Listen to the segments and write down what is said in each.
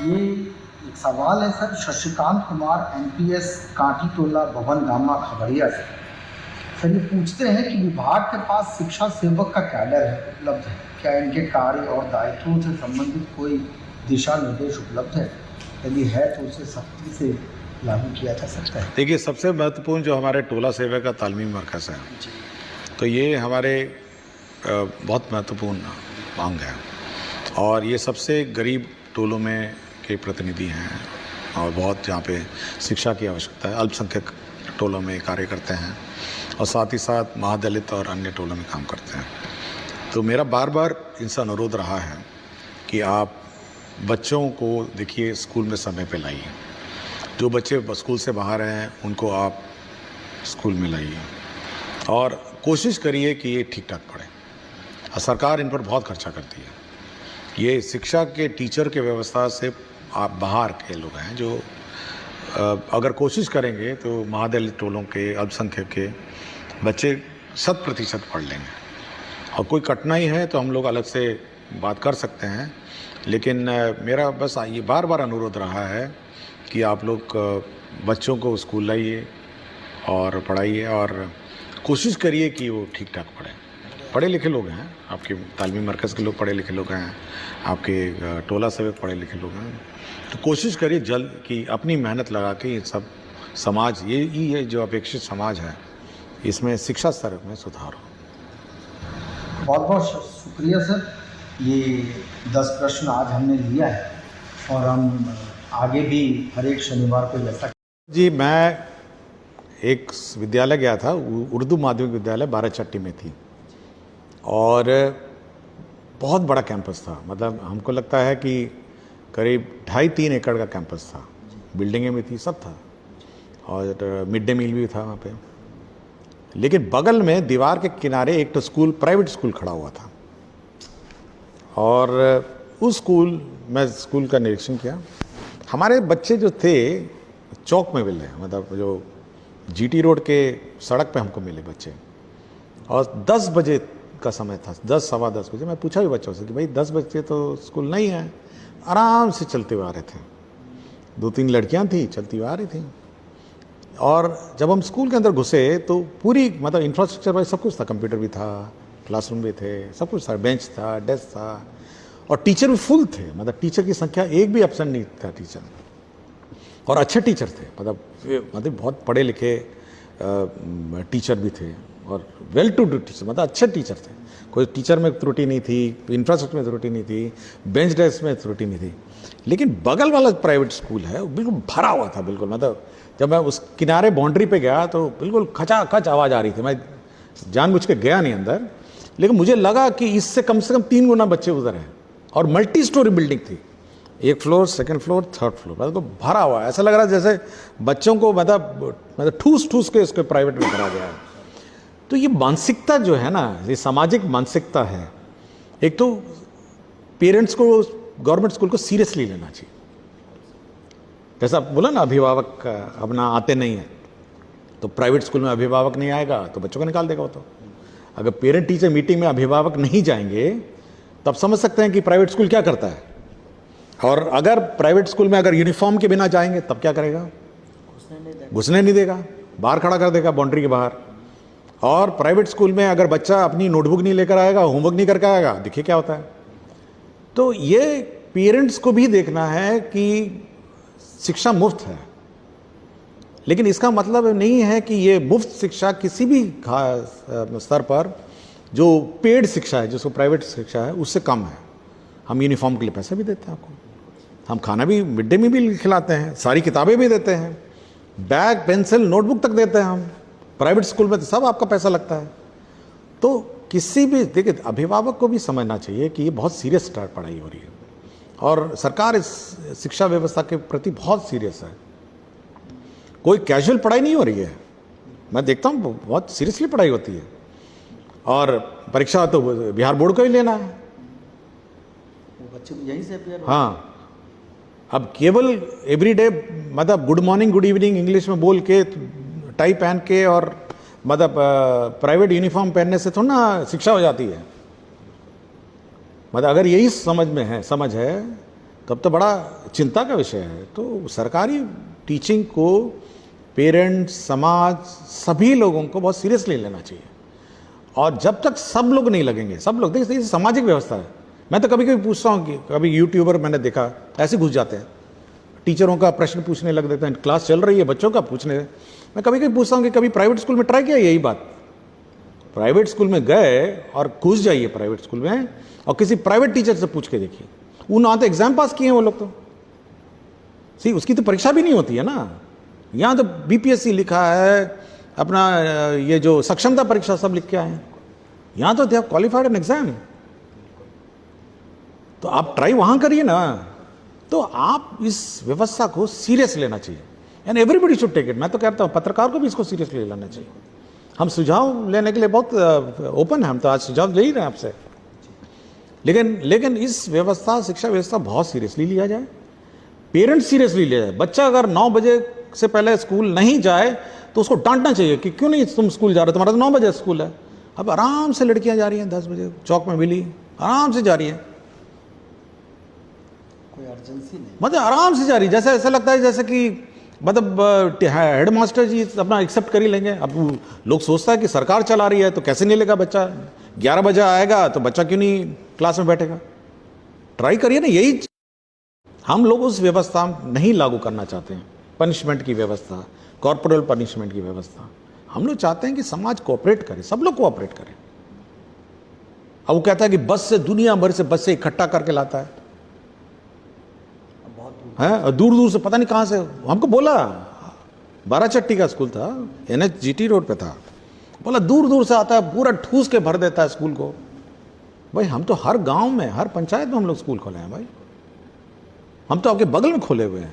ये एक सवाल है सर, शशिकांत कुमार एनपीएस कांटी टोला भवन गामा खबड़िया से। सर ये पूछते हैं कि विभाग के पास शिक्षा सेवक का कैडर है, उपलब्ध है क्या? इनके कार्य और दायित्वों से संबंधित कोई दिशा निर्देश उपलब्ध है? यदि है तो उसे सख्ती से लागू किया जा सकता है। देखिए, सबसे महत्वपूर्ण जो हमारे टोला सेवक का तालमी मरकज़ है, तो ये हमारे बहुत महत्वपूर्ण मांग है और ये सबसे गरीब टोलों में के प्रतिनिधि हैं और बहुत जहाँ पे शिक्षा की आवश्यकता है, अल्पसंख्यक टोलों में कार्य करते हैं और साथ ही साथ महादलित और अन्य टोलों में काम करते हैं। तो मेरा बार बार इनसे अनुरोध रहा है कि आप बच्चों को देखिए स्कूल में समय पे लाइए, जो बच्चे स्कूल से बाहर हैं उनको आप स्कूल में लाइए और कोशिश करिए कि ये ठीक ठाक पढ़ें। सरकार इन पर बहुत खर्चा करती है। ये शिक्षा के टीचर के व्यवस्था से आप बाहर के लोग हैं जो अगर कोशिश करेंगे तो महादलित टोलों के, अल्पसंख्यक के बच्चे 100% पढ़ लेंगे और कोई कठिनाई है तो हम लोग अलग से बात कर सकते हैं। लेकिन मेरा बस ये बार बार अनुरोध रहा है कि आप लोग बच्चों को स्कूल लाइए और पढ़ाइए और कोशिश करिए कि वो ठीक ठाक पढ़ें। पढ़े लिखे लोग हैं, आपके तालीमी मरकज़ के लोग पढ़े लिखे लोग हैं, आपके टोला सेवक पढ़े लिखे लोग हैं, तो कोशिश करिए जल्द कि अपनी मेहनत लगा के ये सब समाज, ये जो अपेक्षित समाज है, इसमें शिक्षा स्तर में सुधार हो। बहुत बहुत शुक्रिया सर। ये 10 प्रश्न आज हमने लिया है और हम आगे भी हर एक शनिवार को जैसा जी, मैं एक विद्यालय गया था, उर्दू माध्यमिक विद्यालय बाराचट्टी में थी और बहुत बड़ा कैंपस था। मतलब हमको लगता है कि करीब 2.5-3 एकड़ का कैंपस था, बिल्डिंगें भी थी, सब था और मिड डे मील भी था वहाँ पे। लेकिन बगल में दीवार के किनारे एक तो स्कूल, प्राइवेट स्कूल खड़ा हुआ था और उस स्कूल का निरीक्षण किया। हमारे बच्चे जो थे चौक में मिले, मतलब जो जीटी रोड के सड़क पे हमको मिले बच्चे, और 10 बजे का समय था, 10 सवा 10 बजे। मैं पूछा भी बच्चों से कि भाई 10 बजे तो स्कूल नहीं है। आराम से चलते हुए आ रहे थे, 2-3 लड़कियां थी चलती हुए आ रही थी। और जब हम स्कूल के अंदर घुसे तो पूरी मतलब इंफ्रास्ट्रक्चर वाइज सब कुछ था, कंप्यूटर भी था, क्लासरूम भी थे, सब कुछ था, बेंच था, डेस्क था और टीचर भी फुल थे। मतलब टीचर की संख्या एक भी एब्सेंट नहीं था टीचर, और अच्छे टीचर थे, मतलब बहुत पढ़े लिखे टीचर भी थे और वेल टू डू टीचर, मतलब अच्छे टीचर थे। कोई टीचर में त्रुटि नहीं थी, इंफ्रास्ट्रक्चर में त्रुटि नहीं थी, बेंच डेस्क में त्रुटि नहीं थी। लेकिन बगल वाला प्राइवेट स्कूल है वो बिल्कुल भरा हुआ था, बिल्कुल। मतलब जब मैं उस किनारे बाउंड्री पे गया तो बिल्कुल खचाखच आवाज़ आ रही थी। मैं जानबूझ के गया नहीं अंदर, लेकिन मुझे लगा कि इससे कम से कम 3 गुना बच्चे उधर हैं और मल्टी स्टोरी बिल्डिंग थी, 1 floor, 2nd floor, 3rd floor, मतलब तो भरा हुआ है। ऐसा लग रहा है जैसे बच्चों को मतलब ठूस के इसको प्राइवेट में करा गया है। तो ये मानसिकता जो है ना, ये सामाजिक मानसिकता है। एक तो पेरेंट्स को गवर्नमेंट स्कूल को सीरियसली लेना चाहिए। जैसा बोला ना, अभिभावक अपना आते नहीं है, तो प्राइवेट स्कूल में अभिभावक नहीं आएगा तो बच्चों को निकाल देगा वो। तो अगर पेरेंट टीचर मीटिंग में अभिभावक नहीं जाएंगे तब समझ सकते हैं कि प्राइवेट स्कूल क्या करता है। और अगर प्राइवेट स्कूल में अगर यूनिफॉर्म के बिना जाएंगे तब क्या करेगा? घुसने नहीं देगा, बाहर खड़ा कर देगा बाउंड्री के बाहर। और प्राइवेट स्कूल में अगर बच्चा अपनी नोटबुक नहीं लेकर आएगा, होमवर्क नहीं करके आएगा, देखिए क्या होता है। तो ये पेरेंट्स को भी देखना है कि शिक्षा मुफ्त है, लेकिन इसका मतलब नहीं है कि ये मुफ्त शिक्षा किसी भी स्तर पर जो पेड शिक्षा है, जिसको प्राइवेट शिक्षा है, उससे कम है। हम यूनिफॉर्म के लिए पैसे भी देते हैं आपको, हम खाना भी मिड डे मील खिलाते हैं, सारी किताबें भी देते हैं, बैग, पेंसिल, नोटबुक तक देते हैं हम। प्राइवेट स्कूल में तो सब आपका पैसा लगता है। तो किसी भी, देखिए, अभिभावक को भी समझना चाहिए कि ये बहुत सीरियस पढ़ाई हो रही है और सरकार इस शिक्षा व्यवस्था के प्रति बहुत सीरियस है। कोई कैजुअल पढ़ाई नहीं हो रही है, मैं देखता हूँ बहुत सीरियसली पढ़ाई होती है। और परीक्षा तो बिहार बोर्ड को ही लेना है, बच्चे यहीं से अपेयर। हाँ, अब केवल एवरीडे मतलब good morning good evening English में बोल के, टाई पहन के और मतलब प्राइवेट यूनिफॉर्म पहनने से थोड़ा ना शिक्षा हो जाती है। मतलब अगर यही समझ है तब तो बड़ा चिंता का विषय है। तो सरकारी टीचिंग को पेरेंट्स, समाज, सभी लोगों को बहुत सीरियसली लेना चाहिए। और जब तक सब लोग नहीं लगेंगे, सब लोग, देखिए ये सामाजिक व्यवस्था है। मैं तो कभी कभी पूछता हूँ कि कभी यूट्यूबर मैंने देखा ऐसे घुस जाते हैं, टीचरों का प्रश्न पूछने लग देते हैं, क्लास चल रही है बच्चों का पूछने। मैं कभी कभी पूछता हूँ कि कभी प्राइवेट स्कूल में ट्राई किया यही बात? प्राइवेट स्कूल में गए और घुस जाइए प्राइवेट स्कूल में और किसी प्राइवेट टीचर से पूछ के देखिए, उन्होंने तो एग्जाम पास किए हैं वो लोग। तो सी उसकी तो परीक्षा भी नहीं होती है ना। यहाँ तो बीपीएससी लिखा है, अपना ये जो सक्षमता परीक्षा सब लिख के आए हैं। यहाँ तो they have qualified an exam. तो आप ट्राई वहाँ करिए ना। तो आप इस व्यवस्था को सीरियस लेना चाहिए and everybody should take it. मैं तो कहता हूँ पत्रकार को भी इसको सीरियसली लेना चाहिए। हम सुझाव लेने के लिए बहुत ओपन है, हम तो आज सुझाव ले ही रहे हैं आपसे। लेकिन इस व्यवस्था, शिक्षा व्यवस्था बहुत सीरियसली लिया जाए, पेरेंट्स सीरियसली लिया जाए। बच्चा अगर 9 बजे से पहले स्कूल नहीं जाए तो उसको डांटना चाहिए कि क्यों नहीं तुम स्कूल जा रहे हो, तुम्हारा तो 9 बजे स्कूल है। अब आराम से लड़कियां जा रही हैं 10 बजे, चौक में मिली, आराम से जा रही है, कोई अर्जेंसी नहीं, मतलब आराम से जा रही है। जैसे ऐसा लगता है जैसे कि मतलब हेड मास्टर जी अपना एक्सेप्ट कर ही लेंगे। अब लोग सोचता है कि सरकार चला रही है तो कैसे नहीं लेगा बच्चा, 11 बजे आएगा तो बच्चा क्यों नहीं क्लास में बैठेगा। ट्राई करिए ना। यही हम लोग उस व्यवस्था नहीं लागू करना चाहते हैं, पनिशमेंट की व्यवस्था, कॉर्पोरल पनिशमेंट की व्यवस्था। हम लोग चाहते हैं कि समाज कोऑपरेट करे, सब लोग कोऑपरेट करें। अब वो कहता है कि बस से, दुनिया भर से बस से इकट्ठा करके लाता है, और दूर दूर से पता नहीं कहाँ से। हमको बोला, बाराचट्टी का स्कूल था, NHGT रोड पे था, बोला दूर दूर से आता है, पूरा ठूस के भर देता है स्कूल को। भाई हम तो हर गांव में, हर पंचायत में हम लोग स्कूल खोले हैं भाई, हम तो आपके बगल में खोले हुए हैं।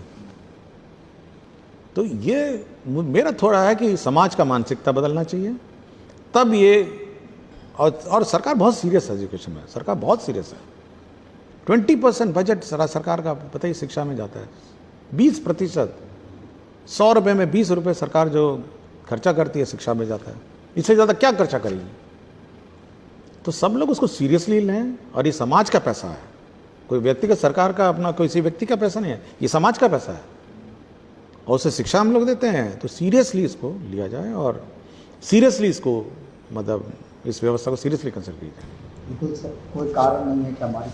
तो ये मेरा थोड़ा है कि समाज का मानसिकता बदलना चाहिए, तब ये। और सरकार बहुत सीरियस है एजुकेशन में, सरकार बहुत सीरियस है। 20% बजट सरकार का पता ही शिक्षा में जाता है, 20%, 100 रुपये में 20 रुपये सरकार जो खर्चा करती है शिक्षा में जाता है। इससे ज़्यादा क्या खर्चा करेगी? तो सब लोग उसको सीरियसली लें। और ये समाज का पैसा है, कोई व्यक्तिगत सरकार का, अपना किसी व्यक्ति का पैसा नहीं है, ये समाज का पैसा है और उसे शिक्षा हम लोग देते हैं। तो सीरियसली इसको लिया जाए और सीरियसली इसको, मतलब इस व्यवस्था को सीरियसली कंसिडर किया जाए। बिल्कुल सर, कोई कारण नहीं है कि हमारी